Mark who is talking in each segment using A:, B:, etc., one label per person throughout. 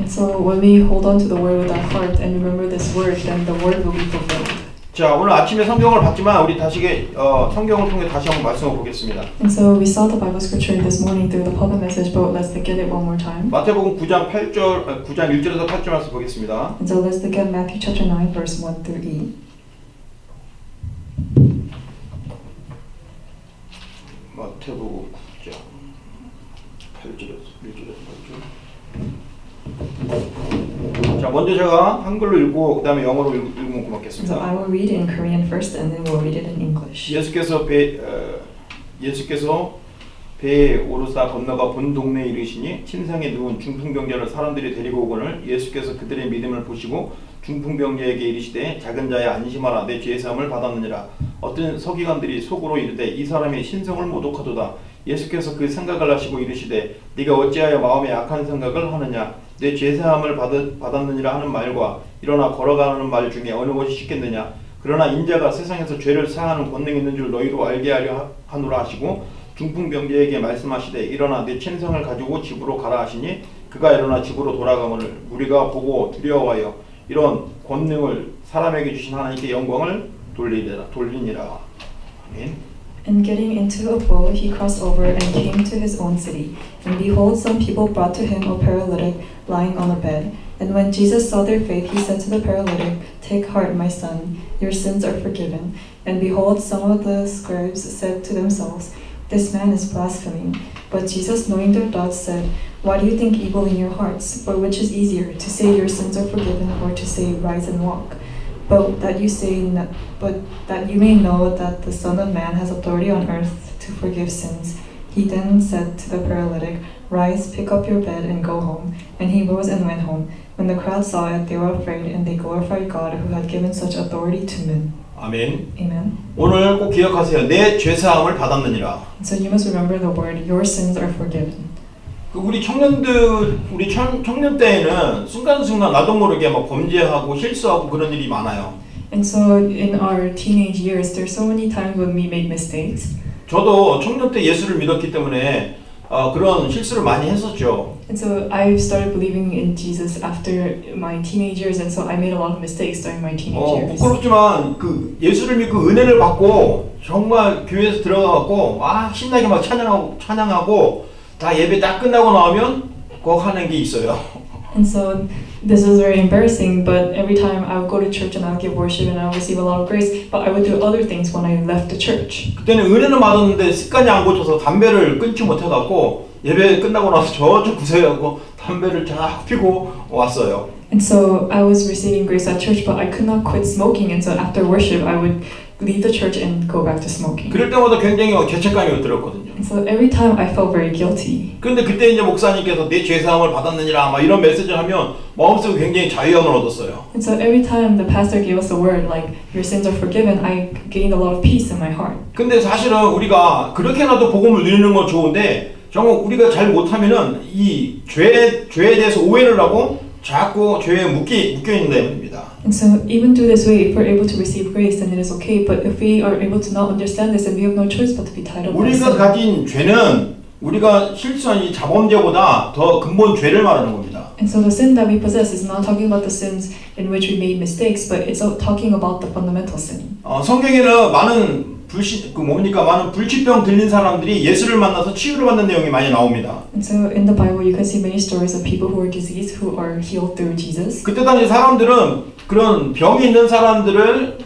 A: And so when we hold on to the word with our heart and remember this word, then the word will be fulfilled.
B: 자, 오늘 아침에 성경을 봤지만 우리 다시 성경을 통해 다시 한번 말씀을 보겠습니다.
A: And so we saw the Bible scripture this morning through the pulpit message, but let's look at it one more time.
B: 마태복음 9장 1절에서 8절 말씀 보겠습니다.
A: And so let's look at Matthew chapter 9, verse 1 through 8.
B: 마태복음 9장 8절에서 8절. 자, 먼저 제가 한글로 읽고 그다음에 영어로 읽으면
A: So
B: 고맙겠습니다.
A: I will read it in Korean first, and then we'll read it in English.
B: 예수께서 배에 오르사 건너가 본 동네에 이르시니 침상에 누운 중풍병자를 사람들이 데리고 오거늘 예수께서 그들의 믿음을 보시고 중풍병자에게 이르시되 작은 자야 안심하라 내 죄 사함을 받았느니라. 어떤 서기관들이 속으로 이르되 이 사람이 신성을 모독하도다. 예수께서 그 생각을 하시고 이르시되 네가 어찌하여 마음에 악한 생각을 하느냐. 내 죄 사함을 받았느니라 하는 말과 일어나 걸어가는 말 중에 어느 것이 쉽겠느냐. 그러나 인자가 세상에서 죄를 사하는 권능이 있는 줄 너희로 알게 하려 하노라 하시고 중풍병자에게 말씀하시되 일어나 내 침상을 가지고 집으로 가라 하시니 그가 일어나 집으로 돌아가거늘 무리가 보고 두려워하여 이런 권능을 사람에게 주신 하나님께 영광을 돌리니라. 아멘.
A: And getting into a boat, he crossed over and came to his own city. And behold, some people brought to him a paralytic lying on a bed. And when Jesus saw their faith, he said to the paralytic, "Take heart, my son, your sins are forgiven." And behold, some of the scribes said to themselves, "This man is blaspheming." But Jesus, knowing their thoughts, said, "Why do you think evil in your hearts? For which is easier, to say your sins are forgiven, or to say, rise and walk? But that you may know that the Son of Man has authority on earth to forgive sins." He then said to the paralytic, "Rise, pick up your bed, and go home." And he rose and went home. When the crowd saw it, they were afraid, and they glorified God who had given such authority to men.
B: 아멘.
A: Amen.
B: 오늘 꼭 기억하세요. 내 죄 사함을 받았느니라.
A: So you must remember the word, your sins are forgiven.
B: 우리 청년 때에는 순간순간 나도 모르게 막 범죄하고 실수하고 그런 일이 많아요.
A: And so in our teenage years, there's so many times when we make mistakes.
B: 저도 청년 때 예수를 믿었기 때문에 그런 실수를 많이 했었죠.
A: And so I started believing in Jesus after my teenage years, and so I made a lot of mistakes during my teenage years.
B: 부끄럽지만 그 예수를 믿고 은혜를 받고 정말 교회에서 들어가고 막 신나게 막 찬양하고 다 예배 딱 끝나고 나오면 꼭 하는 게 있어요.
A: And so this was very embarrassing, but every time I would go to church and I would give worship and I would receive a lot of grace, but I would do other things when I left the church.
B: 그때는 은혜는 받았는데 습관이 안 고쳐서 담배를 끊지 못해갖고 예배 끝나고 나서 저쪽 구석에갖고 담배를 쫙 피고 왔어요.
A: And so I was receiving grace at church, but I could not quit smoking, and so after worship I would leave the church and go back to smoking.
B: 그럴 때마다 굉장히 죄책감이 들었거든요.
A: And so every time I felt very guilty.
B: 그런데 그때 이제 목사님께서 내 죄 사함을 받았느니라 막 이런 메시지를 하면 마음속에 굉장히 자유함을 얻었어요.
A: And so every time the pastor gave us a word like your sins are forgiven, I gained a lot of peace in my heart.
B: 근데 사실은 우리가 그렇게라도 복음을 누리는 건 좋은데 정말 우리가 잘 못하면은 이 죄에 대해서 오해를 하고 자꾸 죄에 묶여 있는 겁니다.
A: And so even through this way, if we're able to receive grace, then it is okay. But if we are able to not understand this, then we have no choice but to be tied up.
B: 우리가 가진 죄는 우리가 실수한 이 자범죄보다 더 근본 죄를 말하는 겁니다.
A: And so the sin that we possess is not talking about the sins in which we made mistakes, but it's talking about the fundamental sin.
B: 성경에는 많은 불치병 들린 사람들이 예수를 만나서 치유를 받는 내용이 많이 나옵니다.
A: And so in the Bible, you can see many stories of people who are diseased who are healed through Jesus.
B: 그때 당시 사람들은 그런 병이 있는 사람들을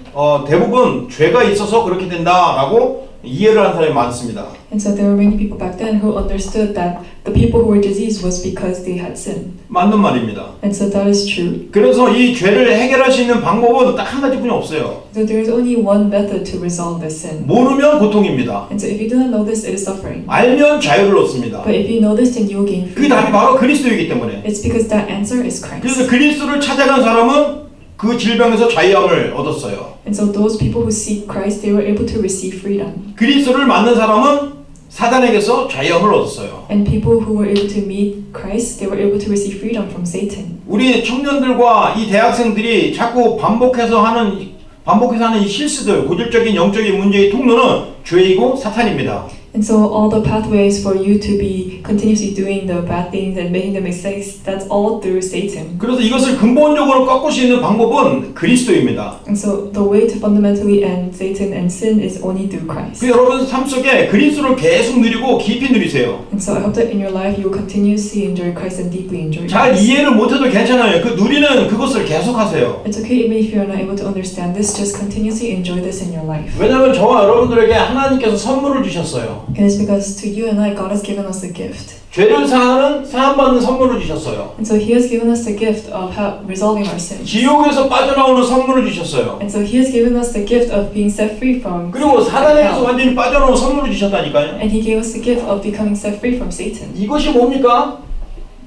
B: 대부분 죄가 있어서 그렇게 된다라고 이해를 한 사람이 많습니다.
A: And so there were many people back then who understood that the people who were diseased was because they had sinned.
B: 맞는 말입니다.
A: And so that is true.
B: 그래서 이 죄를 해결할 수 있는 방법은 딱 한 가지뿐이 없어요.
A: So there is only one method to resolve this sin.
B: 모르면 고통입니다.
A: And so if you do not know this, it is suffering.
B: 알면 자유를 얻습니다.
A: But if you know this, then you will gain
B: 그
A: freedom.
B: 답이 바로 그리스도이기 때문에.
A: It's because that answer is Christ.
B: 그래서 그리스도를 찾아간 사람은 그 질병에서 자유함을 얻었어요.
A: And so those people who seek Christ, they were able to receive freedom.
B: 그리스도를 만난 사람은 사단에게서 자유함을 얻었어요.
A: And people who were able to meet Christ, they were able to receive freedom from Satan.
B: 우리 청년들과 이 대학생들이 자꾸 반복해서 하는 이 실수들, 고질적인 영적인 문제의 통로는 죄이고 사탄입니다.
A: And so all the pathways for you to be continuously doing the bad things and making the mistakes, that's all through Satan.
B: 그래서 이것을 근본적으로 꺾을 수 있는 방법은 그리스도입니다.
A: And so the way to fundamentally end Satan and sin is only through Christ.
B: 그 여러분 삶 속에 그리스도를 계속 누리고 깊이 누리세요.
A: And so I hope that in your life you will continuously enjoy Christ and deeply enjoy
B: 잘
A: Christ.
B: 이해를 못해도 괜찮아요. 그 누리는 그것을 계속하세요.
A: It's okay even if you're not able to understand this, just continuously enjoy this in your life.
B: 왜냐하면 저와 여러분들에게 하나님께서 선물을 주셨어요.
A: And it's because to you and I, God has given us a gift.
B: 죄를 사함받는 선물을 주셨어요.
A: And so He has given us the gift of resolving our sins.
B: 지옥에서 빠져나오는 선물을 주셨어요.
A: And so He has given us the gift of being set free from
B: 그리고 사단에게서
A: hell.
B: 완전히 빠져나오는 선물을 주셨다니까요.
A: And He gave us the gift of becoming set free from Satan.
B: 이것이 뭡니까?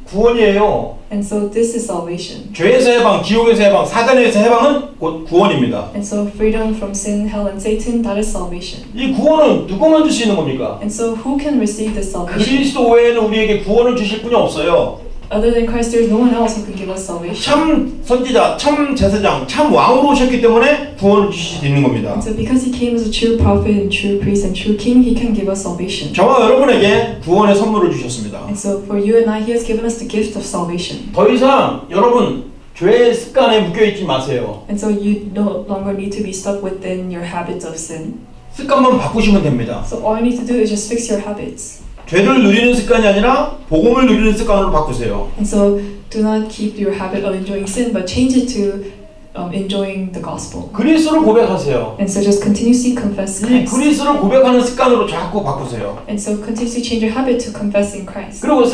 B: 구원이에요.
A: And so this is salvation.
B: 죄에서 해방, 지옥에서 해방, 사단에서 해방은 곧 구원입니다.
A: And so freedom from sin, hell, and Satan, that is salvation.
B: 이 구원은 누구만 줄 수 있는 겁니까?
A: And so who can receive this salvation?
B: 그리스도 외에는 우리에게 구원을 주실 분이 없어요.
A: Other than Christ, there is no one else who can give us salvation.
B: 참 선지자, 참 제사장, 참 왕으로 오셨기 때문에 구원을 주실 수 있는 겁니다.
A: And so because He came as a true prophet and true priest and true king, He can give us salvation.
B: 저와 여러분에게 구원의 선물을 주셨습니다.
A: And so for you and I, He has given us the gift of salvation.
B: 더 이상 여러분 죄의 습관에 묶여있지 마세요.
A: And so you no longer need to be stuck within your habits of sin.
B: 습관만 바꾸시면 됩니다.
A: So all you need to do is just fix your habits.
B: 죄를 누리는 습관이 아니라 복음을 누리는 습관으로 바꾸세요.
A: And so do not keep your habit of enjoying sin, but change it to enjoying the gospel.
B: 그리스도를 고백하세요.
A: And so just continuously confess
B: 이
A: Christ.
B: 그리스도를 고백하는 습관으로 자꾸 바꾸세요.
A: And so continuously change your habit to confessing Christ.
B: 그리고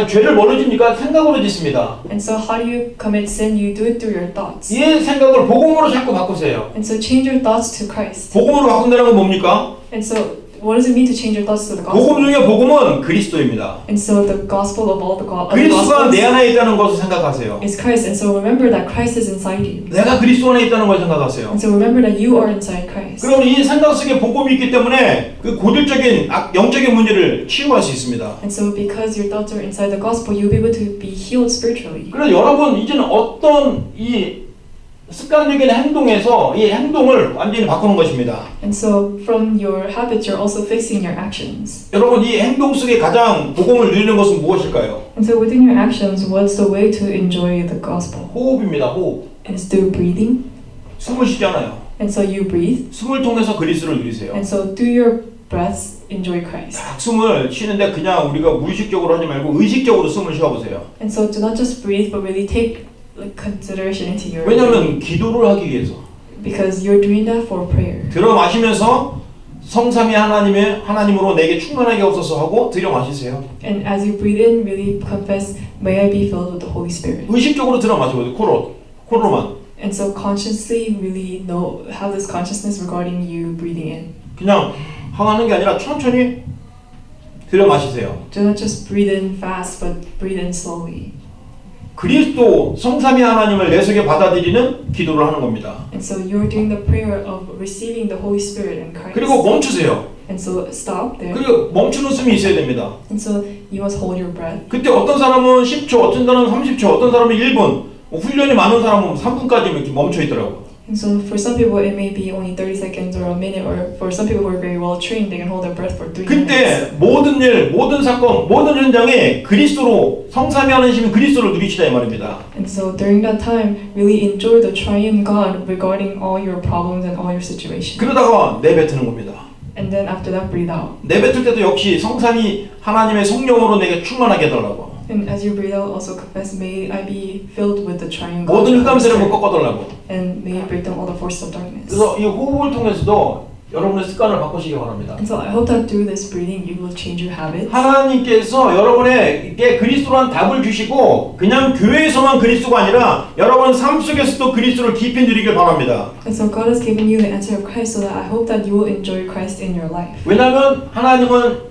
B: 죄를 뭘로 짓니까? 생각으로 짓습니다.
A: And so how do you commit sin? You do it through your thoughts.
B: 이 생각을 복음으로 자꾸 바꾸세요.
A: And so change your thoughts to Christ.
B: 복음으로 바꾼다는 건 뭡니까?
A: And so what does it mean to change your thoughts to the
B: 복음
A: gospel?
B: 중에 복음은 그리스도입니다.
A: And so the gospel of all the
B: 그리스도가 내
A: gospels
B: 안에 있다는 것을 생각하세요.
A: is Christ. And so remember that Christ is inside you.
B: 내가 그리스도 안에 있다는 걸 생각하세요.
A: And so remember that you are inside Christ.
B: 그럼 이 생각 속에 복음이 있기 때문에 그 고질적인 영적인 문제를 치유할 수 있습니다.
A: And so because your thoughts are inside the gospel, you'll be able to be healed spiritually.
B: 그래서 여러분 이제는 어떤 이 습관적인 행동에서 이 행동을 완전히 바꾸는 것입니다.
A: And so from your habits, you're also fixing your actions.
B: 여러분 이 행동 속에 가장 복음을 누리는 것은 무엇일까요?
A: And so within your actions, what's the way to enjoy the gospel?
B: 호흡입니다. 호흡.
A: It's through breathing.
B: 숨을 쉬잖아요.
A: And so you breathe.
B: 숨을 통해서 그리스도를 누리세요.
A: And so through your breaths, enjoy Christ.
B: 딱 숨을 쉬는데 그냥 우리가 무의식적으로 하지 말고 의식적으로 숨을 쉬어보세요.
A: And so do not just breathe, but really take consideration into your
B: 왜냐하면 기도를 하기 위해서
A: because you're doing that for prayer.
B: 들어 마시면서 성삼위 하나님으로 내게 충만하게 없어서 하고 들여 마시세요.
A: And as you breathe in, really confess, may I be filled with the Holy Spirit.
B: 의식적으로 들어 마시고 코로만
A: And so consciously really have this consciousness regarding you breathing in.
B: 그냥 하는 게 아니라 천천히 들여 마시세요.
A: Do not just breathe in fast, but breathe in slowly.
B: 그리스도 성삼위 하나님을 내 속에 받아들이는 기도를 하는 겁니다.
A: And so you're doing the prayer of receiving the Holy Spirit in Christ.
B: 그리고 멈추세요.
A: And so stop there.
B: 그리고 멈추는 숨이 있어야 됩니다.
A: And so you must hold your breath.
B: 그때 어떤 사람은 10초, 어떤 사람은 30초, 어떤 사람은 1분, 훈련이 많은 사람은 3분까지 이렇게 멈춰 있더라고요.
A: And so for some people it may be only 30 seconds or a minute, or for some people who are very well trained, they can hold their breath for 3 minutes.
B: 그때 모든 일, 모든 사건, 모든 현장에 그리스도로 성삼위 하나님이 그리스도를 누리시다 이 말입니다.
A: And so during that time, really enjoy the triune God regarding all your problems and all your situations.
B: 그러다가 내뱉는 겁니다.
A: And then after that, breathe out.
B: 내뱉을 때도 역시 성삼위 하나님의 성령으로 내게 충만하게 해달라고.
A: And as you breathe out, also confess, may I be filled with the triune God.
B: 모든 흑암 세력을 꺾어달라고.
A: And may you break down all the forces of darkness.
B: 그래서 이 호흡을 통해서도 여러분의 습관을 바꾸시기 바랍니다.
A: And so I hope that through this breathing, you will change your habits.
B: 하나님께서 여러분에게 그리스도란 답을 주시고 그냥 교회에서만 그리스도가 아니라 여러분 삶 속에서도 그리스도를 깊이 누리길 바랍니다.
A: And so God has given you the answer of Christ, so that I hope that you will enjoy Christ in your life.
B: 왜냐하면 하나님은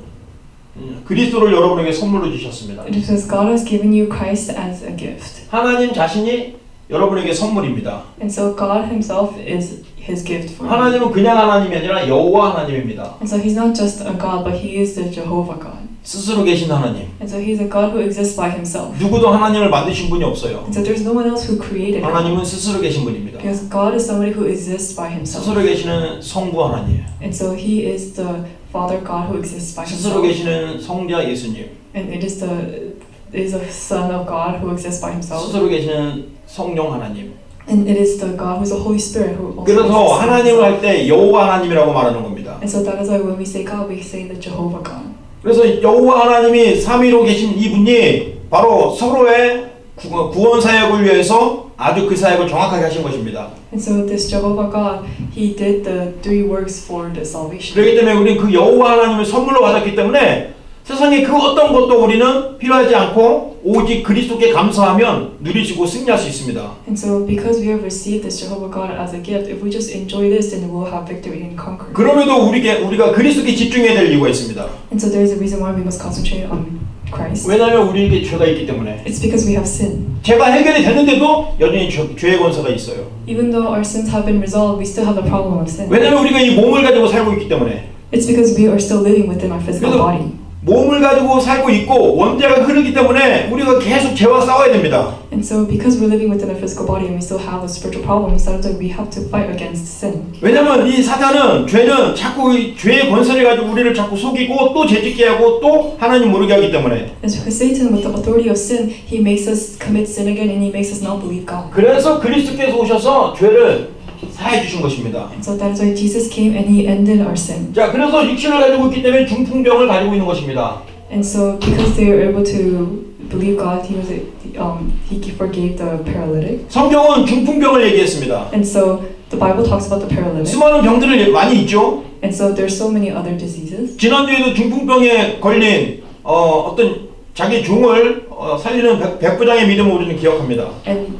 B: 그리스도를 여러분에게 선물로 주셨습니다.
A: Because God has given you Christ as a gift.
B: 하나님 자신이 여러분에게 선물입니다.
A: And so God Himself is His gift for you.
B: 하나님은 그냥 하나님이 아니라 여호와 하나님입니다.
A: And so He's not just a God, but He is the Jehovah God.
B: 스스로 계신 하나님.
A: And so He's a God who exists by Himself.
B: 누구도 하나님을 만드신 분이 없어요.
A: And so there's no one else who created Him.
B: 하나님은 스스로 계신 분입니다.
A: Because God is somebody who exists by Himself.
B: 스스로 계시는 성부 하나님.
A: And so He is the Father God who exists by
B: 스스로
A: himself,
B: 계시는 성자 예수님,
A: and it is the Son of God who exists by himself,
B: 스스로 계시는 성령 하나님.
A: and it is the God who is the Holy Spirit who also
B: 그래서
A: exists by
B: 하나님을
A: himself.
B: 할 때 여호와 하나님이라고 말하는 겁니다.
A: And so that is why when we say God, we say the Jehovah God.
B: 그래서 여호와 하나님이 삼위로 계신 이분이 바로 서로의 구원 사역을 위해서 아주 그 사역을 정확하게 하신 것입니다.
A: And so this Jehovah God, He did the three works for the salvation.
B: 그렇기 때문에 우리는 그 여호와 하나님을 선물로 받았기 때문에 세상에 그 어떤 것도 우리는 필요하지 않고 오직 그리스도께 감사하면 누리시고 승리할 수 있습니다.
A: And so because we have received this Jehovah God as a gift, if we just enjoy this, then we'll have victory and conquer.
B: 그럼에도 우리가 그리스도께 집중해야 될 이유가 있습니다.
A: And so there is a reason why we must concentrate on Christ.
B: 왜냐하면 우리에게 죄가 있기 때문에.
A: It's because we have sin.
B: 죄가 해결이 됐는데도 여전히 죄의 권세가 있어요.
A: Even though our sins have been resolved, we still have the problem of sin.
B: 왜냐하면 우리가 이 몸을 가지고 살고 있기 때문에.
A: It's because we are still living within our physical body.
B: 몸을 가지고 살고 있고 원죄가 흐르기 때문에 우리가 계속 죄와 싸워야 됩니다.
A: And so because we're living within our physical body and we still have the spiritual problems, that we have to fight against sin.
B: 왜냐하면 이 사탄은 죄는 자꾸 이 죄의 권세를 가지고 우리를 자꾸 속이고 또 죄짓게 하고 또 하나님 모르게 하기 때문에.
A: And so because Satan, with the authority of sin, he makes us commit sin again and he makes us not believe God.
B: 그래서 그리스도께서 오셔서 죄를 사해 주신 것입니다.
A: And so that is why Jesus came and he ended our sin.
B: 자, 그래서 육신을 가지고 있기 때문에 중풍병을 가지고 있는 것입니다.
A: And so because they were able to believe God, he forgave the paralytic.
B: 성경은 중풍병을 얘기했습니다.
A: And so the Bible talks about the paralytic.
B: 수많은 병들을 많이 있죠.
A: And so there's so many other diseases.
B: 지난주에도 중풍병에 걸린 어떤 자기 종을 살리는 백부장의 믿음을 우리는 기억합니다.
A: And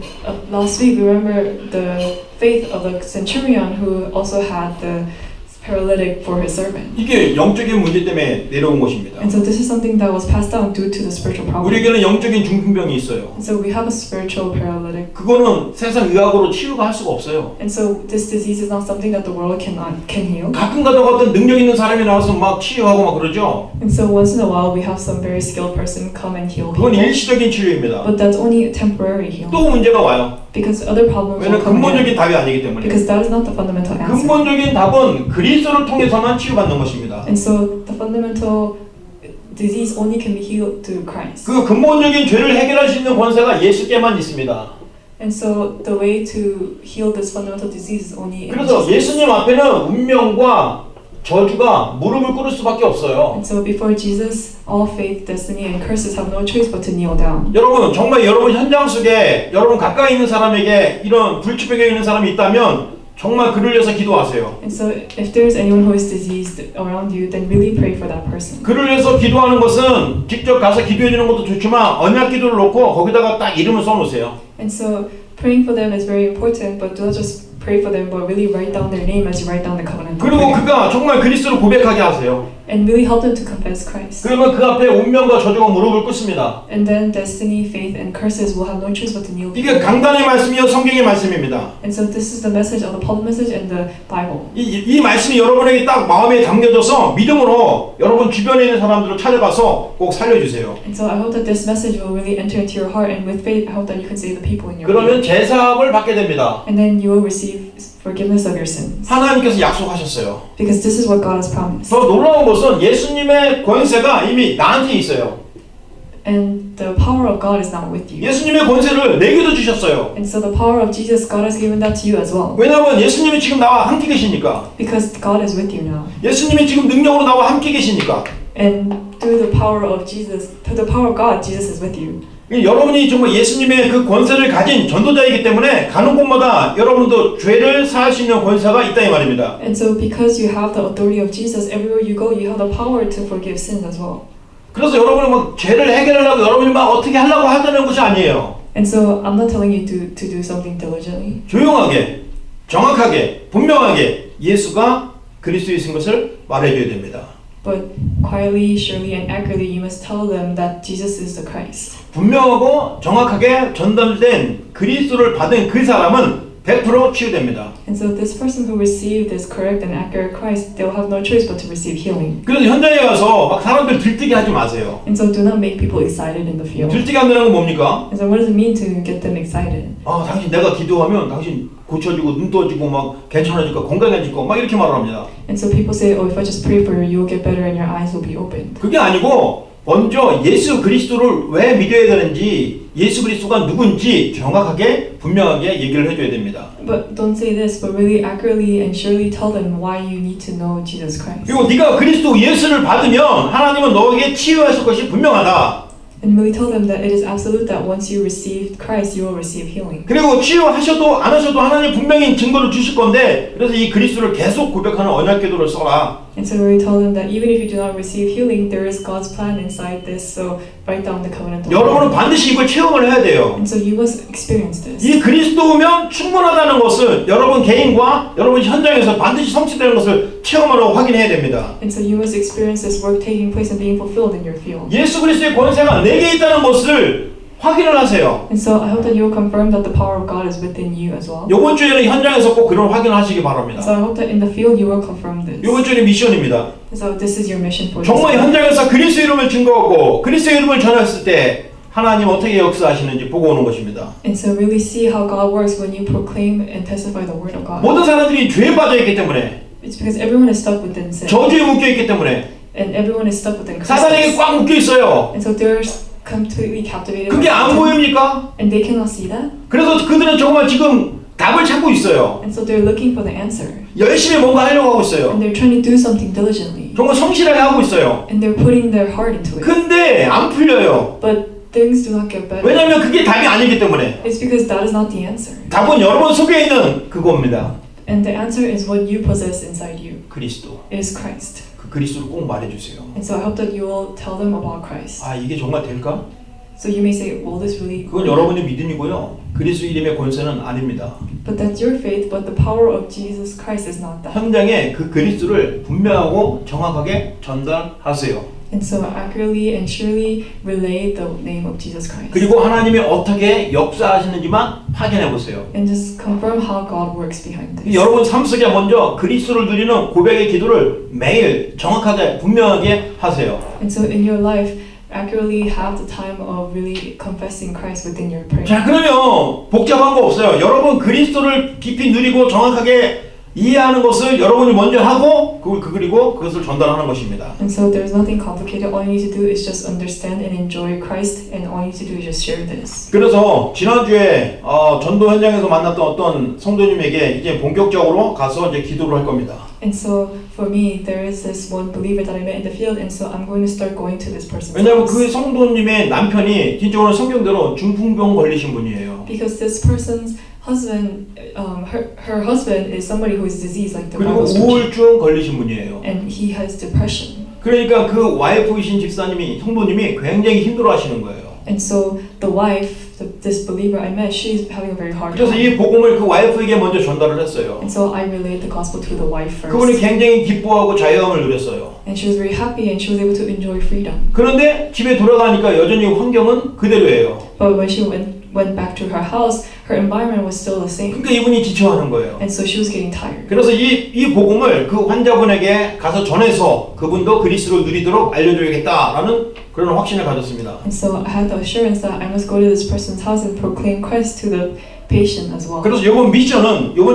A: last week we remember the faith of the centurion who also had the paralytic for his servant.
B: 이게 영적인 문제 때문에 내려온 것입니다.
A: And so this is something that was passed down due to the spiritual problem.
B: 우리에게는 영적인 중풍병이 있어요.
A: And so we have a spiritual paralytic.
B: 그거는 세상 의학으로 치유가 할 수가 없어요.
A: And so this disease is not something that the world can heal.
B: 가끔 가다가 어떤 능력 있는 사람이 나와서 막 치유하고 막 그러죠.
A: And so once in a while we have some very skilled person come and heal
B: 그건
A: people.
B: 일시적인 치료입니다.
A: But that's only temporary healing.
B: 또 문제가 와요.
A: Because other problems will
B: 왜냐면
A: come
B: 근본적인
A: again.
B: 답이 아니기 때문에.
A: Because that is not the fundamental answer.
B: 근본적인 답은 그리스도를 통해서만 치유받는 것입니다.
A: And so the fundamental disease only can be healed through Christ.
B: 그 근본적인 죄를 해결할 수 있는 권세가 예수께만 있습니다.
A: And so the way to heal this fundamental disease is only in
B: 그래서
A: Jesus.
B: 예수님 앞에는 운명과 저주가 무릎을 꿇을 수밖에 없어요.
A: And so before Jesus, all faith, destiny, and curses have no choice but to kneel down.
B: 여러분 정말 여러분 현장 속에 여러분 가까이 있는 사람에게 이런 불치병에 있는 사람이 있다면 정말 그를 위해서 기도하세요.
A: And so if there is anyone who is diseased around you, then really pray for that person.
B: 그를 위해서 기도하는 것은 직접 가서 기도해 주는 것도 좋지만 언약 기도를 놓고 거기다가 딱 이름을 써놓으세요.
A: And so praying for them is very important, but don't just pray for them, but really write down their name as you write down the covenant.
B: 그리고 그가 정말 그리스도를 고백하게 하세요.
A: And really help them to confess Christ.
B: 그러면 그 앞에 운명과 저주가 무릎을 꿇습니다.
A: And then destiny, faith, and curses will have no choice but to kneel.
B: 이게 강단의 말씀이요 성경의 말씀입니다.
A: And so this is the message of the Paul message and the Bible.
B: 이 말씀이 여러분에게 딱 마음에 담겨져서 믿음으로 여러분 주변에 있는 사람들을 찾아가서 꼭 살려주세요.
A: And so I hope that this message will really enter into your heart, and with faith, I hope that you can save the people in your
B: 그러면
A: life.
B: 제사함을 받게 됩니다.
A: And then you will receive forgiveness of your sins.
B: 하나님께서 약속하셨어요.
A: Because this is what God has promised.
B: 더 놀라운 것은 예수님의 권세가 이미 나한테 있어요.
A: And the power of God is now with you.
B: 예수님의 권세를 내게도 주셨어요.
A: And so the power of Jesus, God has given that to you as well.
B: 왜냐하면 예수님이 지금 나와 함께 계시니까.
A: Because God is with you now.
B: 예수님이 지금 능력으로 나와 함께 계시니까.
A: And through the power of Jesus, through the power of God, Jesus is with you.
B: 여러분이 정말 예수님의 그 권세를 가진 전도자이기 때문에 가는 곳마다 여러분도 죄를 사할 수 있는 권세가 있다 이 말입니다.
A: And so because you have the authority of Jesus, everywhere you go, you have the power to forgive sins as well.
B: 그래서 여러분이 막 죄를 해결하려고 여러분이 막 어떻게 하려고 하자는 것이 아니에요.
A: And so I'm not telling you to do something diligently.
B: 조용하게, 정확하게, 분명하게 예수가 그리스도이신 것을 말해줘야 됩니다.
A: But quietly, surely, and accurately, you must tell them that Jesus is the Christ.
B: 분명하고 정확하게 전달된 그리스도를 받은 그 사람은 100% 치유됩니다.
A: And so this person who received this correct and accurate Christ, they'll have no choice but to receive healing.
B: 그래서 현장에 가서 막 사람들 들뜨게 하지 마세요.
A: And so do not make people excited in the field.
B: 들뜨게 한다는 건 뭡니까?
A: And so what does it mean to get them excited?
B: 당신 내가 기도하면 당신 고쳐지고 눈 떠지고 막 괜찮아지고 건강해지고 막 이렇게 말을 합니다.
A: And so people say, oh, if I just pray for you, you'll get better and your eyes will be opened.
B: 그게 아니고 먼저 예수 그리스도를 왜 믿어야 되는지, 예수 그리스도가 누군지 정확하게 분명하게 얘기를 해줘야 됩니다.
A: But don't say this, but really accurately and surely tell them why you need to know Jesus Christ.
B: 그리고 네가 그리스도 예수를 받으면 하나님은 너에게 치유하실 것이 분명하다.
A: And really tell them that it is absolute that once you receive Christ, you will receive healing.
B: 그리고 치유하셔도 안 하셔도 하나님 분명히 증거를 주실 건데, 그래서 이 그리스도를 계속 고백하는 언약 기도를 써라.
A: And so we tell them that even if you do not receive healing, there is God's plan inside this. So write down the covenant.
B: 여러분은 반드시 이걸 체험을 해야 돼요.
A: And so you must experience this.
B: 이 그리스도면 충분하다는 것을 여러분 개인과 여러분 현장에서 반드시 성취되는 것을 체험하고 확인해야 됩니다.
A: And so you must experience this work taking place and being fulfilled in your field.
B: 예수 그리스도의 권세가 내게 있다는 것을 확인을 하세요.
A: And so I hope that you will confirm that the power of God is within you as well.
B: 이번 주에는 현장에서 꼭 그런 확인을 하시기 바랍니다.
A: So I hope that in the field you will confirm this.
B: 이번 주는 미션입니다.
A: And so this is your mission for this.
B: 정말 현장에서 그리스도 이름을 증거하고 그리스도 이름을 전했을 때 하나님 어떻게 역사하시는지 보고 오는 것입니다.
A: And so really see how God works when you proclaim and testify the word of God.
B: 모든 사람들이 죄에 빠져 있기 때문에,
A: It's because everyone is stuck within sin.
B: 저주에 묶여 있기 때문에,
A: And everyone is stuck within
B: 사단에게
A: curses.
B: 꽉 묶여 있어요.
A: And so they're completely captivated.
B: 그게
A: by
B: 안
A: Satan.
B: 보입니까?
A: And they cannot see that.
B: 그래서 그들은 정말 지금 답을 찾고 있어요.
A: And so they're looking for the answer.
B: 열심히 뭔가 하려고 하고 있어요.
A: And they're trying to do something diligently.
B: 정말 성실하게 하고 있어요.
A: And they're putting their heart into it.
B: 근데 안 풀려요.
A: But things do not get better.
B: 왜냐하면 그게 답이 아니기 때문에.
A: It's because that is not the answer.
B: 답은 여러분 속에 있는 그겁니다.
A: And the answer is what you possess inside you.
B: 그리스도.
A: It is Christ.
B: 그 그리스도를 꼭 말해주세요.
A: And so I hope that you will tell them about Christ.
B: 이게 정말 될까?
A: So you may say, will this really
B: 그건 여러분의 믿음이고요. 그리스도 이름의 권세는 아닙니다.
A: But that's your faith, but the power of Jesus Christ is not that.
B: 현장에 그 그리스도를 분명하고 정확하게 전달하세요.
A: And so accurately and surely relay the name of Jesus Christ.
B: 그리고 하나님이 어떻게 역사하시는지만 확인해 보세요.
A: And just confirm how God works behind this.
B: 여러분 삶 속에 먼저 그리스도를 누리는 고백의 기도를 매일 정확하게 분명하게 하세요.
A: And so in your life, accurately have the time of really confessing Christ within your prayer.
B: 자, 그러면 복잡한 거 없어요. 여러분 그리스도를 깊이 누리고 정확하게 이해하는 것을 여러분이 먼저 하고 그리고 그것을 전달하는 것입니다.
A: And so there's nothing complicated. All you need to do is just understand and enjoy Christ, and all you need to do is just share this.
B: 그래서 지난주에 전도 현장에서 만났던 어떤 성도님에게 이제 본격적으로 가서 이제 기도를 할 겁니다.
A: And so for me, there is this one believer that I met in the field, and so I'm going to start going to this person's
B: 왜냐하면
A: house.
B: 그 성도님의 남편이 진짜로 성경대로 중풍병 걸리신 분이에요.
A: Because this person's husband, her husband is somebody who is diseased like the
B: 그리고
A: Bible scripture,
B: 우울증 걸리신 분이에요.
A: and he has depression.
B: 그러니까 그 와이프이신 집사님이 성도님이 굉장히 힘들어하시는 거예요.
A: And so the wife, this believer I met, she's having a very hard
B: 그래서
A: time.
B: 이 복음을 그 와이프에게 먼저 전달을 했어요.
A: And so I relayed the gospel to the wife first.
B: 그분이 굉장히 기뻐하고 자유함을 누렸어요.
A: And she was very happy and she was able to enjoy freedom.
B: 그런데 집에 돌아가니까 여전히 환경은 그대로예요.
A: But when she went back to her house, her environment was still the same.
B: 그러니까 이분이 지쳐하는 거예요.
A: And so she was getting tired.
B: 그래서 이 복음을 그 환자분에게 가서 전해서 그분도 그리스도를 누리도록 알려줘야겠다라는 그런 확신을 가졌습니다.
A: And so I had the assurance that I must go to this person's house and proclaim Christ to the patient as well.
B: 그래서 이번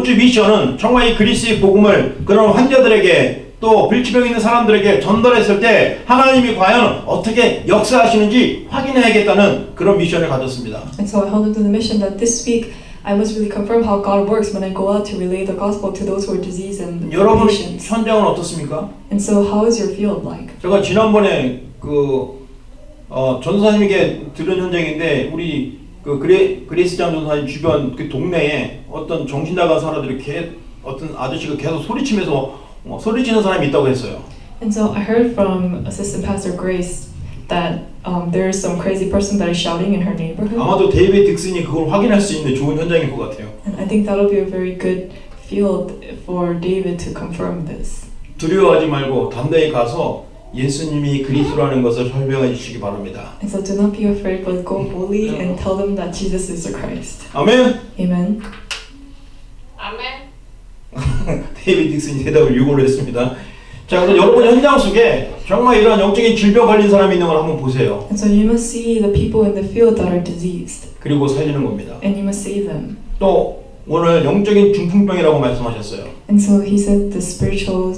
B: 주 미션은 정말 이 그리스도의 복음을 그런 환자들에게 또 불치병 있는 사람들에게 전달했을 때 하나님이 과연 어떻게 역사하시는지 확인해야겠다는 그런 미션을 가졌습니다.
A: And so I held into the mission that this week I must really confirm how God works when I go out to relay the gospel to those who are diseased and
B: 여러분
A: patients.
B: 현장은 어떻습니까?
A: And so how is your field like?
B: 제가 지난번에 전도사님에게 들은 현장인데 우리 그레이스장 전도사님 주변 그 동네에 어떤 정신 나간 사람들이 어떤 아저씨가 계속 소리치면서 소리치는 사람이 있다고 했어요.
A: And so I heard from Assistant Pastor Grace that there is some crazy person that is shouting in her neighborhood.
B: 아마도 데이비드 딕슨이 그걸 확인할 수 있는 좋은 현장인 것 같아요.
A: And I think that'll be a very good field for David to confirm this.
B: 두려워하지 말고 담대히 가서 예수님이 그리스도라는 것을 설명해 주시기 바랍니다.
A: And so do not be afraid, but go boldly and tell them that Jesus is the Christ.
B: 아멘.
A: Amen.
B: 데이비드 딕슨이 대답을 요구를 했습니다. 자, 그래서 여러분 현장 속에 정말 이런 영적인 질병 걸린 사람이 있는 걸 한번 보세요.
A: And so you must see the people in the field that are diseased,
B: 그리고 살리는 겁니다.
A: and you must save them.
B: 또 오늘 영적인 중풍병이라고 말씀하셨어요.
A: And so he said the spiritual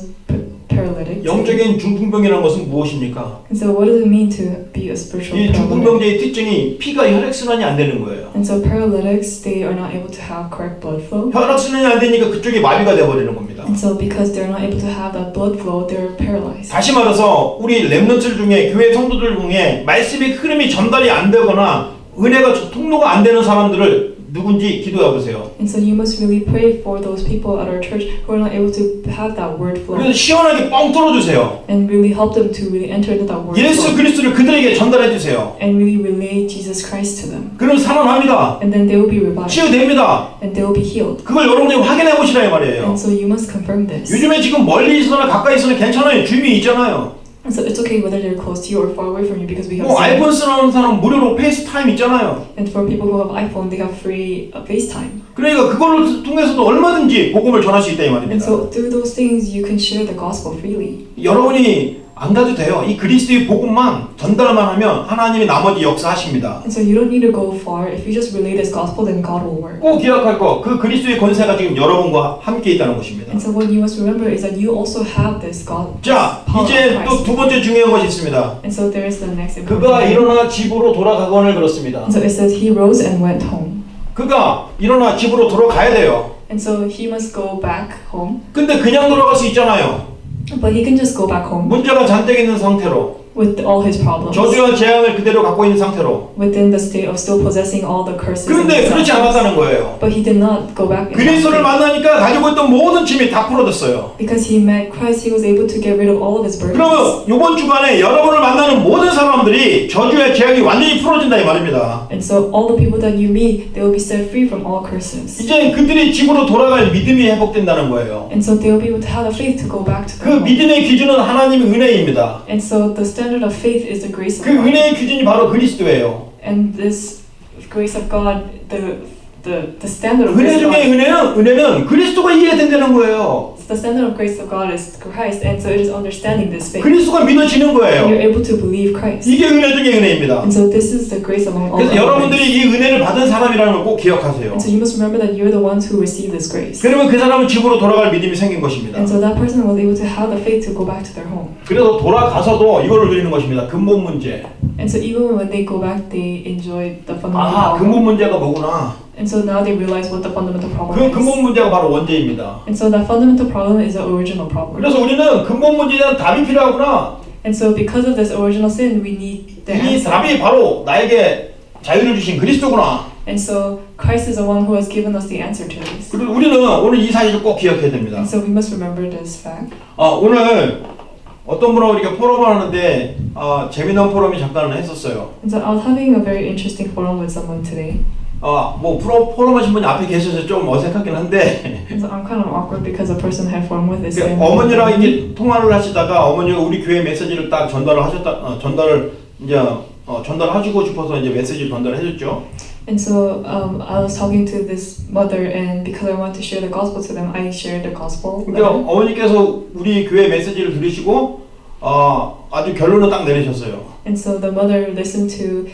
A: paralytic.
B: 영적인 중풍병이라는 것은 무엇입니까?
A: And so what does it mean to be a spiritual
B: 이
A: paralytic?
B: 중풍병자의 특징이 피가 혈액순환이 안 되는 거예요.
A: And so paralytics, they are not able to have correct blood flow.
B: 혈액순환이 안 되니까 그쪽이 마비가 돼버리는 겁니다.
A: And so because they're not able to have that blood flow, they're paralyzed.
B: 다시 말해서 우리 렘넌트들 중에 교회 성도들 중에 말씀의 흐름이 전달이 안 되거나 은혜가 통로가 안 되는 사람들을 누군지 기도해 보세요.
A: And so you must really pray for those people at our church who are not able to have that word flow.
B: 그래서 시원하게 뻥 뚫어주세요.
A: And really help them to really enter into that word
B: 예수
A: flow.
B: 그리스도를 그들에게 전달해 주세요.
A: And really relay Jesus Christ to them.
B: 그럼 살아납니다.
A: And then they will be revived.
B: 치유됩니다.
A: And they will be healed.
B: 그걸 여러분이 확인해 보시라 이 말이에요.
A: And so you must confirm this.
B: 요즘에 지금 멀리 있으나 가까이 있으나 괜찮아요. 주임이 있잖아요.
A: And so it's okay whether they're close to you or far away from you because we have
B: 뭐
A: seen.
B: 아이폰 쓰는 사람 무료로 페이스타임 있잖아요.
A: And for people who have iPhone, they have free FaceTime.
B: 그러니까 그걸로 통해서도 얼마든지 복음을 전할 수 있다 이
A: And
B: 말입니다.
A: so through those things, you can share the gospel freely.
B: 여러분이 안 가도 돼요. 이 그리스도의 복음만 전달만 하면 하나님이 나머지 역사하십니다.
A: And so you don't need to go far. If you just relay this gospel, then God will work.
B: 꼭 기억할 거, 그 그리스도의 권세가 지금 여러분과 함께 있다는 것입니다.
A: And so what you must remember is that you also have this God.
B: 자,
A: power of
B: 이제 또
A: Christ.
B: 두 번째 중요한 것이 있습니다.
A: And so there is the next important
B: 그가
A: thing.
B: 일어나 집으로 돌아가거늘 그렇습니다.
A: And so it says he rose and went home.
B: 그가 일어나 집으로 돌아가야 돼요.
A: And so he must go back home.
B: 근데 그냥 돌아갈 수 있잖아요.
A: But he can just go back home
B: 문제가 잔뜩 있는 상태로,
A: with all his problems.
B: 저주와 재앙을 그대로 갖고 있는 상태로.
A: Within the state of still possessing all the curses. and
B: 그런데 그렇지
A: disastrous.
B: 않았다는 거예요.
A: But he did not go back. in that
B: 그리스도를
A: state.
B: 만나니까 가지고 있던 모든 짐이 다 풀어졌어요.
A: Because he met Christ, he was able to get rid of all of his burdens.
B: 그러면 이번 주간에 여러분을 만나는 모든 사람들이 저주의 재앙이 완전히 풀어진다 이 말입니다.
A: And so all the people that you meet, they will be set free from all curses.
B: 이제 그들이 집으로 돌아갈 믿음이 회복된다는 거예요.
A: And so they will be able to have the faith to go back to
B: 그
A: their home.
B: 믿음의 기준은 하나님의 은혜입니다.
A: And so the standard of faith is the grace of
B: 그
A: God.
B: 은혜의 기준이 바로 그리스도예요.
A: And this grace of God, the standard of
B: 은혜
A: grace of
B: 중에
A: God,
B: 은혜는 그리스도가 이해된다는 거예요.
A: the standard of grace of God is Christ, and so it is understanding this faith.
B: 그리스도가 믿어지는
A: And you're
B: 거예요.
A: able to believe Christ.
B: 이게 은혜 중에 은혜입니다.
A: And so this is the grace among all.
B: 그래서
A: other
B: 여러분들이
A: grace.
B: 이 은혜를 받은 사람이라는 걸 꼭 기억하세요.
A: And so you must remember that you're the ones who receive this grace.
B: 그러면 그 사람은 집으로 돌아갈 믿음이 생긴 것입니다.
A: And so that person was able to have the faith to go back to their home.
B: 그래서 돌아가서도 이걸 누리는 것입니다. 근본 문제.
A: And so even when they go back, they enjoy the fundamental
B: 아,
A: problem.
B: 근본 문제가 뭐구나.
A: And so now they realize what the fundamental problem
B: 그
A: is.
B: 근본 문제가 바로 원죄입니다.
A: And so that fundamental problem is the original problem.
B: 그래서 우리는 근본 문제에 대한 답이 필요하구나.
A: And so because of this original sin, we need the
B: 이
A: answer.
B: 답이 바로 나에게 자유를 주신 그리스도구나.
A: And so Christ is the one who has given us the answer to this.
B: 그리고 우리는 오늘 이 사실을 꼭 기억해야 됩니다.
A: And so we must remember this fact.
B: 오늘 어떤 분하고 이렇게 포럼을 하는데 재미난 포럼이 잠깐 했었어요.
A: And so I was having a very interesting forum with someone today.
B: 뭐 포럼 하신 분이 앞에 계셔서 좀 어색하긴 한데
A: And so I'm kind of awkward because the person I had forum with is
B: 그
A: saying
B: 어머니랑 이렇게 통화를 하시다가 어머니가 우리 교회 메시지를 딱 전달을 전달하시고 싶어서 이제 메시지를 전달해줬죠.
A: And so I was talking to this mother, and because I wanted to share the gospel to them, I shared the gospel.
B: 그러니까 어머니께서 우리 교회 메시지를 들으시고 아주 결론을 딱 내리셨어요.
A: And so the mother listened to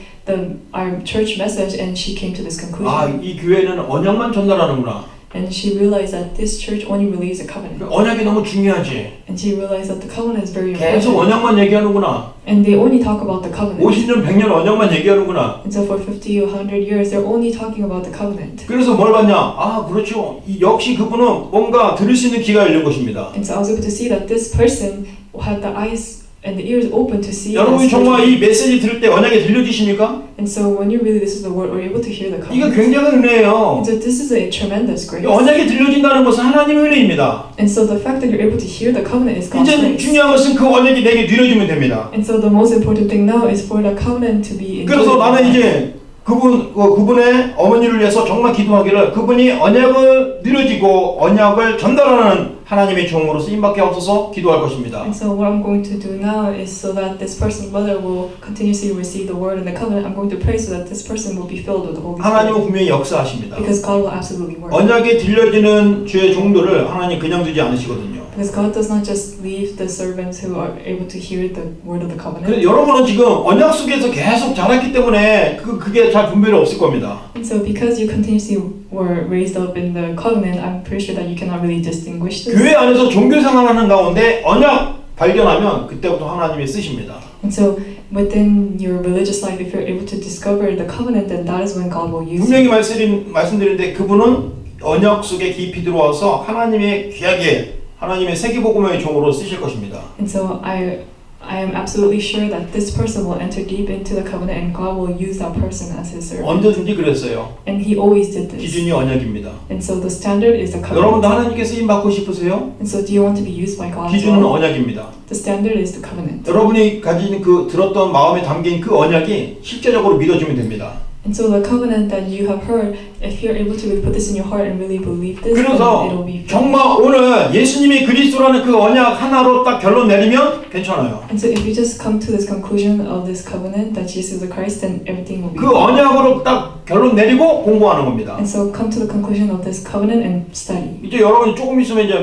A: our church message, and she came to this conclusion.
B: 이 교회는 언약만 전달하는구나.
A: And she realized that this church only relieves a covenant.
B: 언약이 너무 중요하지.
A: And she realized that the covenant is very
B: 계속
A: important.
B: 언약만 얘기하는구나.
A: And they only talk about the covenant.
B: 50년, 100년 언약만 얘기하는구나.
A: And so for 50 or 100 years, they're only talking about the covenant.
B: 그래서 뭘 봤냐? 그렇죠. 역시 그분은 뭔가 들을 수 있는 귀가 열린 것입니다.
A: And so I was able to see that this person had the eyes and the ears open to see.
B: 여러분이 정말 이 메시지 들을 때 언약이 들려지십니까?
A: And so when you really listen to the word, we're able to hear the
B: 이거
A: covenant.
B: 굉장한 은혜예요.
A: And so this is a tremendous grace.
B: 언약이 들려진다는 것은 하나님의 은혜입니다.
A: And so the fact that you're able to hear the covenant is God's
B: 이제
A: grace.
B: 중요한 것은 그 언약이 내게 누려지면 됩니다.
A: And so the most important thing now is for the covenant to be
B: 그래서
A: enjoyed.
B: 나는 이제 그분의 어머니를 위해서 정말 기도하기를 그분이 언약을 누려지고 언약을 전달하는 하나님의 종으로 쓰임받게 하옵소서 기도할 것입니다.
A: And so what I'm going to do now is so that this person's mother will continuously receive the word and the covenant. I'm going to pray so that this person will be filled with the Holy
B: 하나님은
A: Spirit.
B: 분명히 역사하십니다.
A: Because God will absolutely work.
B: 언약에 들려지는 주의 종들을 하나님 그냥 두지 않으시거든요.
A: Because God does not just leave the servants who are able to hear the word of the covenant.
B: 그래서 여러분은 지금 언약 속에서 계속 자랐기 때문에 그게 잘 분별이 없을 겁니다.
A: And so because you continuously were raised up in the covenant, I'm pretty sure that you cannot really distinguish this.
B: 교회 안에서 종교 생활하는 가운데 언약 발견하면 그때부터 하나님이 쓰십니다.
A: And so within your religious life, if you're able to discover the covenant, then that is when God will use
B: 분명히
A: you.
B: 말씀드리는데 그분은 언약 속에 깊이 들어와서 하나님의 귀하게 하나님의 세계복음의 종으로 쓰실 것입니다.
A: And so I am absolutely sure that this person will enter deep into the covenant, and God will use that person as His servant.
B: 언제든지 그랬어요.
A: And He always did this.
B: 기준이 언약입니다.
A: And so the standard is the
B: 여러분도
A: covenant.
B: 하나님께 쓰임 받고 싶으세요?
A: And so do you want to be used by God? as
B: 기준은
A: well?
B: 언약입니다.
A: The standard is the covenant.
B: 여러분이 가진 그 들었던 마음에 담긴 그 언약이 실제적으로 믿어지면 됩니다.
A: And so the covenant that you have heard, if you're able to put this in your heart and really believe this, then
B: 그래서
A: it'll be.
B: 정말 오늘 예수님이 그리스도라는 그 언약 하나로 딱 결론 내리면 괜찮아요.
A: And so if you just come to this conclusion of this covenant that Jesus is the Christ, then everything will be.
B: 그 언약으로 딱 결론 내리고 공부하는 겁니다.
A: And so come to the conclusion of this covenant and study.
B: 이제 여러분이 조금 있으면 이제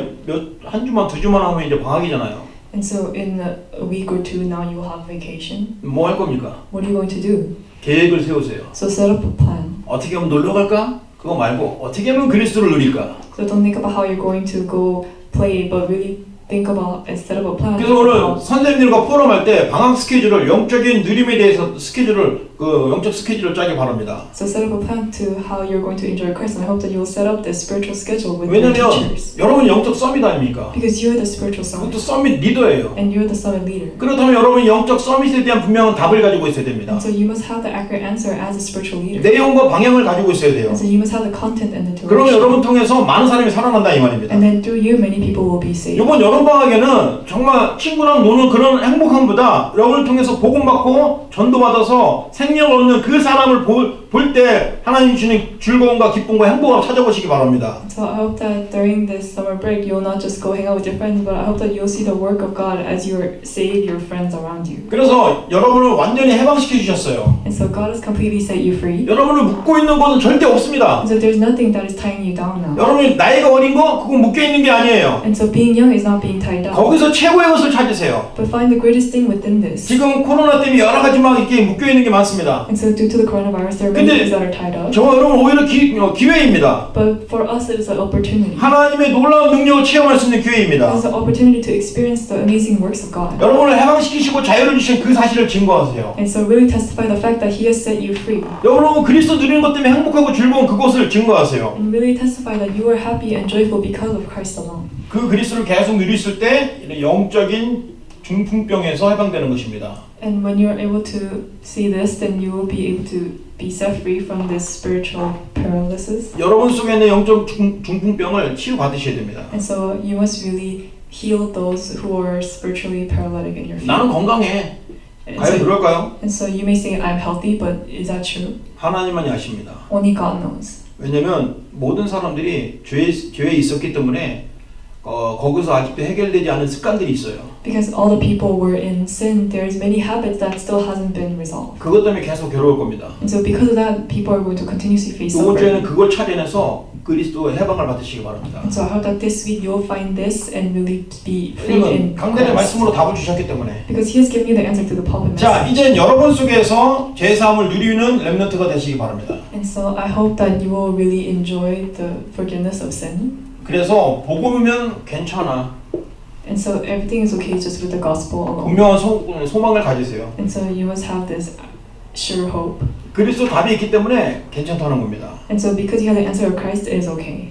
B: 한 주만 두 주만 하면 이제 방학이잖아요.
A: And so in a week or two now you will have vacation.
B: 뭐 할 겁니까?
A: What are you going to do?
B: 계획을 세우세요.
A: So set up a plan.
B: 어떻게 하면 놀러 갈까? 그거 말고 어떻게 하면 그리스도를 누릴까?
A: So don't think about how you're going to go play, but really think about and set up a plan.
B: 그래서 오늘 선생님들과 포럼할 때 방학 스케줄을 영적인 누림에 대해서 스케줄을 그 영적 스케줄을 짜기 바랍니다.
A: So set up a plan to how you're going to enjoy Christ, and I hope that you will set up this spiritual schedule with your
B: 왜냐면
A: teachers.
B: 여러분 영적 서밋 아닙니까?
A: Because you're the spiritual summit,
B: 그것도 서밋 리더예요.
A: and you're the summit leader.
B: 그렇다면 여러분이 영적 서밋에 대한 분명한 답을 가지고 있어야 됩니다.
A: And so you must have the accurate answer as a spiritual leader.
B: 내용과 방향을 가지고 있어야 돼요.
A: And so you must have the content and the
B: 그러면
A: direction.
B: 여러분 통해서 많은 사람이 살아난다 이 말입니다.
A: And then through you, many people will be saved.
B: 이번 여름방학에는 정말 친구랑 노는 그런 행복함보다 여러분을 통해서 복음받고 전도받아서 생명 얻는 그 사람을 볼 때 하나님 주는 즐거움과 기쁨과 행복을 찾아보시기 바랍니다.
A: So I hope that during this summer break, you will not just go hang out with your friends, but I hope that you'll see the work of God as you save your friends around you.
B: 그래서 여러분을 완전히 해방시켜 주셨어요.
A: And so God has completely set you free.
B: 여러분을 묶고 있는 것은 절대 없습니다.
A: And so there's nothing that is tying you down now.
B: 여러분이 나이가 어린 거 그거 묶여 있는 게 아니에요.
A: And so being young is not being tied down.
B: 거기서 최고의 것을 찾으세요.
A: But find the greatest thing within this.
B: 지금 코로나 때문에 여러 가지 막 이렇게 묶여 있는 게 많습니다.
A: And so due to the coronavirus, there are many things that are tied up.
B: 저 여러분 오히려 기회입니다.
A: But for us, it is an opportunity.
B: 하나님의 놀라운 능력을 체험할 수 있는 기회입니다.
A: It's an opportunity to experience the amazing works of God.
B: 여러분을 해방시키시고 자유를 주신 그 사실을 증거하세요.
A: And so really testify the fact that He has set you free.
B: 여러분 그리스도 누리는 것 때문에 행복하고 즐거운 그것을 증거하세요.
A: And really testify that you are happy and joyful because of Christ alone.
B: 그 그리스도를 계속 누렸을 때 이런 영적인 중풍병에서 해방되는 것입니다.
A: And when you're able to see this, then you will be able to be set free from this spiritual paralysis.
B: 여러분 속에 있는 영적 중풍병을 치유받으셔야 됩니다.
A: And so you must really heal those who are spiritually paralytic in your faith.
B: 나는 건강해.
A: And
B: 과연
A: so,
B: 그럴까요?
A: and so you may say, I'm healthy, but is that true?
B: 하나님만이 아십니다.
A: Only God knows.
B: 왜냐면 모든 사람들이 죄에 있었기 때문에 거기서 아직도 해결되지 않은 습관들이 있어요.
A: Because all the people were in sin, there's many habits that still hasn't been resolved.
B: 그것 때문에 계속 괴로울 겁니다.
A: And so because of that, people are going to continuously face
B: 이번 주에는
A: suffering.
B: 그걸 차려내서 그리스도의 해방을 받으시기 바랍니다.
A: And so I hope that this week you'll find this and really be free
B: 왜냐면
A: in
B: 강단의
A: Christ.
B: 말씀으로 답을 주셨기 때문에.
A: Because He has given you the answer to the problem.
B: 자, 이제 여러분 속에서 제사함을 누리는 렘넌트가 되시기 바랍니다.
A: And so I hope that you will really enjoy the forgiveness of sin.
B: 그래서 복음이면 괜찮아.
A: And so everything is okay just with the gospel alone.
B: 분명한 소망을 가지세요.
A: And so you must have this sure hope.
B: 그리스도 답이 있기 때문에 괜찮다는 겁니다.
A: And so because you have the answer of Christ, it is okay.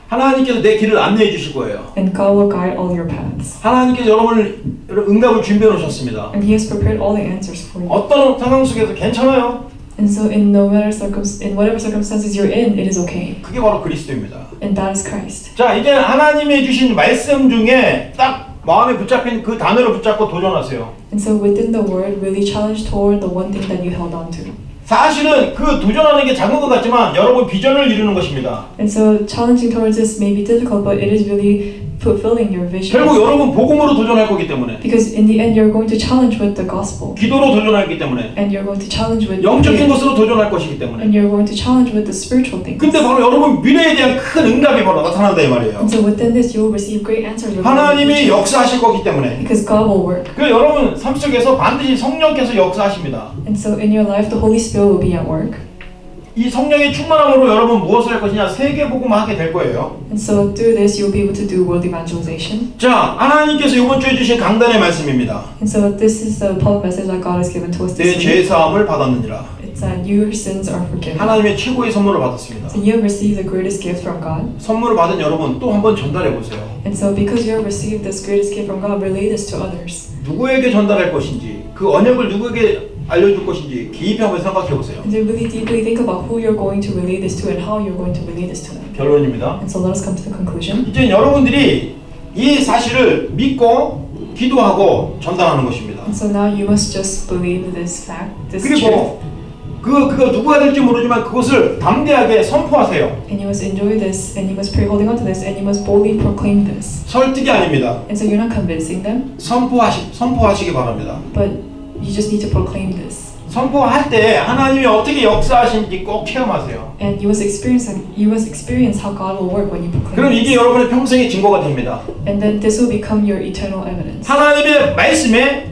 B: 하나님께서 내 길을 안내해 주실 거예요.
A: And God will guide all your paths.
B: 하나님께서 여러분을 응답을 준비해 놓으셨습니다.
A: And He has prepared all the answers for you.
B: 어떤 상황 속에서 괜찮아요.
A: And so in whatever circumstances you're in, it is okay.
B: 그게 바로 그리스도입니다.
A: And that is Christ.
B: 자, 이제 하나님이 주신 말씀 중에 딱 마음에 붙잡힌 그 단어를 붙잡고 도전하세요.
A: And so within the word, really challenge toward the one thing that you held on to.
B: 사실은 그 도전하는 게 작은 것 같지만 여러분 비전을 이루는 것입니다.
A: And so challenging towards this may be difficult, but it is really fulfilling your vision.
B: 결국 여러분 복음으로 도전할 거기 때문에,
A: Because in the end, you're going to challenge with the gospel,
B: 기도로 도전하기 때문에,
A: and you're going to challenge with
B: 영적인
A: prayer,
B: 것으로 도전할 것이기 때문에.
A: and you're going to challenge with the spiritual things.
B: 근데 바로 여러분 미래에 대한 큰 응답이 바로 나타난다 이 말이에요.
A: And so within this, you will receive great answers.
B: 하나님이 역사하실 거기 때문에.
A: Because God will work.
B: 그 여러분 삶 속에서 반드시 성령께서 역사하십니다.
A: And so in your life, the Holy Spirit will be at work.
B: 이 성령의 충만함으로 여러분 무엇을 할 것이냐? 세계 복음을 하게 될 거예요.
A: And so through this, you'll be able to do world evangelization.
B: 자, 하나님께서 이번 주에 주신 강단의 말씀입니다.
A: And so this is the public message that God has given to us
B: 내
A: this
B: 죄
A: week.
B: 사함을 받았느니라.
A: It's that your sins are forgiven.
B: 하나님의 최고의 선물을 받았습니다.
A: So you have received the greatest gift from God.
B: 선물을 받은 여러분 또 한번 전달해 보세요.
A: And so because you have received this greatest gift from God, relay this to others.
B: 누구에게 전달할 것인지, 그 언약을 누구에게 알려줄 것인지 깊이 한번 생각해 보세요.
A: And so really deeply think about who you're going to relay this to and how you're going to relay this to them.
B: 결론입니다.
A: And so let us come to the conclusion.
B: 이제 여러분들이 이 사실을 믿고 기도하고 전달하는 것입니다.
A: And so now you must just believe this fact, this truth.
B: 그리고 그거 누구가 될지 모르지만 그것을 담대하게 선포하세요.
A: And you must enjoy this, and you must pray holding on to this, and you must boldly proclaim this.
B: 설득이 아닙니다.
A: And so you're not convincing them,
B: 선포하시기 바랍니다.
A: but you just need to proclaim this.
B: 선포할 때 하나님이 어떻게 역사하시는지 꼭 체험하세요.
A: And you must experience how God will work when you proclaim
B: 그럼 이게
A: this.
B: 여러분의 평생의 증거가 됩니다.
A: And then this will become your eternal evidence.
B: 하나님의 말씀에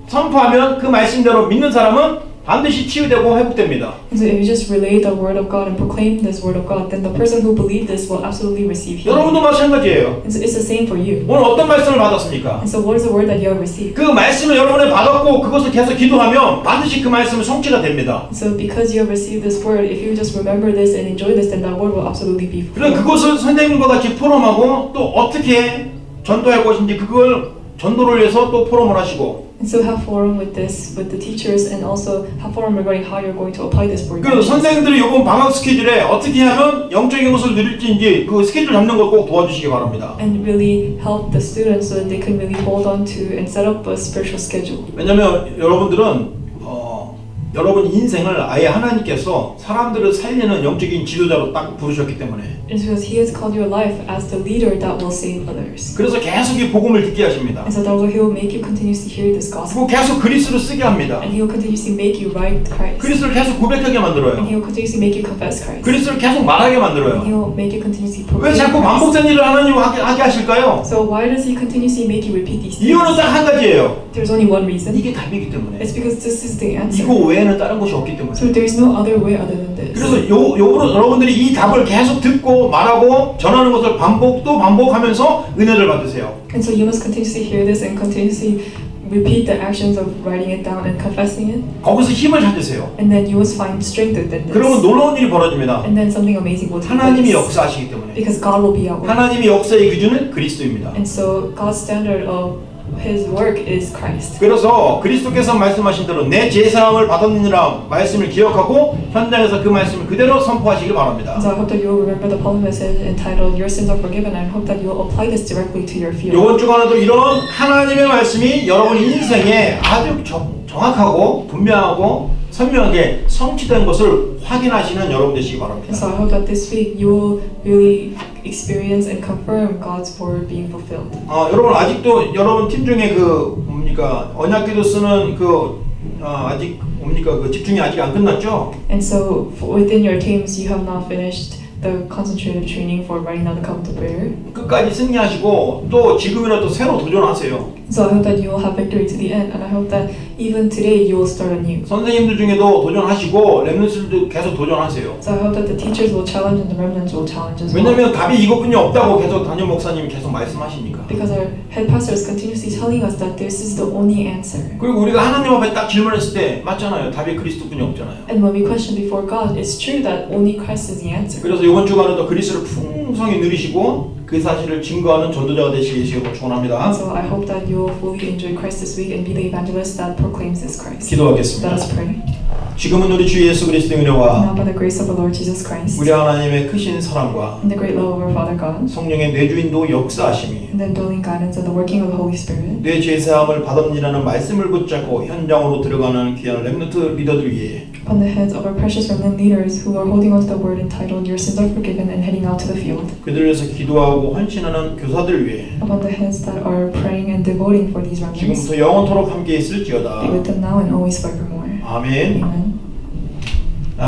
B: 선포하면 그 말씀대로 믿는 사람은 반드시 치유되고 회복됩니다.
A: And so if you just relay the word of God and proclaim this word of God, then the person who believes this will absolutely receive healing.
B: 여러분도 마찬가지예요.
A: And so it's the same for you.
B: 오늘 어떤 말씀을 받았습니까?
A: And so what is the word that you have received?
B: 그 말씀을 여러분이 받았고 그것을 계속 기도하면 반드시 그 말씀은 성취가 됩니다.
A: And so because you have received this word, if you just remember this and enjoy this, then that word will absolutely be
B: 그럼
A: fulfilled.
B: 그것을 선생님과 같이 포럼하고 또 어떻게 전도할 것인지 그걸 전도를 위해서 또 포럼을 하시고
A: And so have forum with this, with the teachers, and also have forum regarding how you're going to apply this for your
B: 그
A: missions.
B: 선생님들이 이번 방학 스케줄에 어떻게 하면 영적인 것을 누릴지 그 스케줄 잡는 걸 꼭 도와주시기 바랍니다.
A: And really help the students so that they can really hold on to and set up a spiritual schedule.
B: 왜냐하면 여러분들은 여러분 인생을 아예 하나님께서 사람들을 살리는 영적인 지도자로 딱 부르셨기 때문에
A: It's because He has called your life as the leader that will save others.
B: 그래서 계속 이 복음을 듣게 하십니다.
A: And so that He will make you continuously hear this gospel.
B: 그리고 계속 그리스도를 쓰게 합니다.
A: And He will continuously make you write Christ.
B: 그리스도를 계속 고백하게
A: And
B: 만들어요.
A: He will continuously make you confess Christ.
B: 그리스도를 계속 말하게
A: And He
B: 만들어요.
A: will make you continuously
B: 왜
A: proclaim
B: 자꾸
A: Christ.
B: 반복된 일을 하나님 하게 하실까요?
A: So why does He continuously make you repeat these things?
B: 이유는 딱 한 가지예요.
A: There's only one reason.
B: 이게 답이기 때문에.
A: It's because this is the answer.
B: 이거 외에는 다른 것이 없기 때문에.
A: So there's no other way other than this.
B: 그래서 여러분들이 이 답을 계속 듣고 말하고 전하는 것을 반복하면서 은혜를 받으세요.
A: And so you must continuously hear this and continuously repeat the actions of writing it down and confessing it.
B: 거기서 힘을 찾으세요.
A: And then you must find strength within this.
B: 그러면 놀라운 일이 벌어집니다.
A: And then something amazing will take
B: 하나님이
A: place.
B: 역사하시기 때문에.
A: Because God will be at work.
B: 하나님의 역사의 기준은 그리스도입니다.
A: And so God's standard of His work is Christ.
B: 그래서 그리스도께서 말씀하신 대로 내 제사함을 받았느니라 말씀을 기억하고 현장에서 그 말씀을 그대로 선포하시길 바랍니다.
A: And so I hope that you will remember the public message entitled "Your sins are forgiven," and I hope that you will apply this directly to your field.
B: 이번 주간에도 이런 하나님의 말씀이 여러분 인생에 아주 정확하고 분명하고 선명하게 성취된 것을 확인하시는 여러분 되시기 바랍니다.
A: And so I hope that this week you will really experience and confirm God's word being fulfilled.
B: 여러분 아직도 여러분 팀 중에 그 뭡니까 언약기도 쓰는 아직 뭡니까 그 집중이 아직 안 끝났죠?
A: And so within your teams, you have not finished the concentrated training for writing down the covenant of prayer.
B: 끝까지 승리하시고 또 지금이라도 새로 도전하세요.
A: So I hope that you will have victory to the end, and I hope that even today you will start anew.
B: 선생님들 중에도 도전하시고 렘넌트들도 계속 도전하세요.
A: So I hope that the teachers will challenge and the remnants will challenge as well.
B: 왜냐면 답이 이것뿐이 없다고 계속 담임 목사님이 계속 말씀하시니까.
A: Because our head pastor is continuously telling us that this is the only answer.
B: 그리고 우리가 하나님 앞에 딱 질문했을 때 맞잖아요. 답이 그리스도뿐이 없잖아요.
A: And when we question before God, it's true that only Christ is the answer.
B: 그래서 이번 주간에도 그리스도를 풍성히 누리시고 그 사실을 증거하는 전도자가 되시길 축원합니다.
A: So I hope that you will fully enjoy Christ this week and be the evangelist that proclaims this Christ.
B: 기도하겠습니다.
A: Let us pray.
B: 지금은 우리 주 예수 그리스도의 은혜와
A: Now by the grace of our Lord Jesus Christ,
B: 우리 하나님의 크신 사랑과
A: and the great love of our Father God,
B: 성령의 내주인도 역사하심이
A: and the indwelling guidance and the working of the Holy Spirit,
B: 내 죄사함을 받음이라는 말씀을 붙잡고 현장으로 들어가는 귀한 렘넌트 리더들 위해
A: upon the heads of our precious remnant leaders who are holding on to the word entitled Your sins are forgiven and heading out to the field,
B: 그들을 위해서 기도하고 헌신하는 교사들 위해
A: upon the heads that are praying and devoting for these remnants,
B: 지금부터 영원토록 함께
A: be
B: 있을지어다.
A: with them now and always forevermore.
B: 아멘.
A: Amen.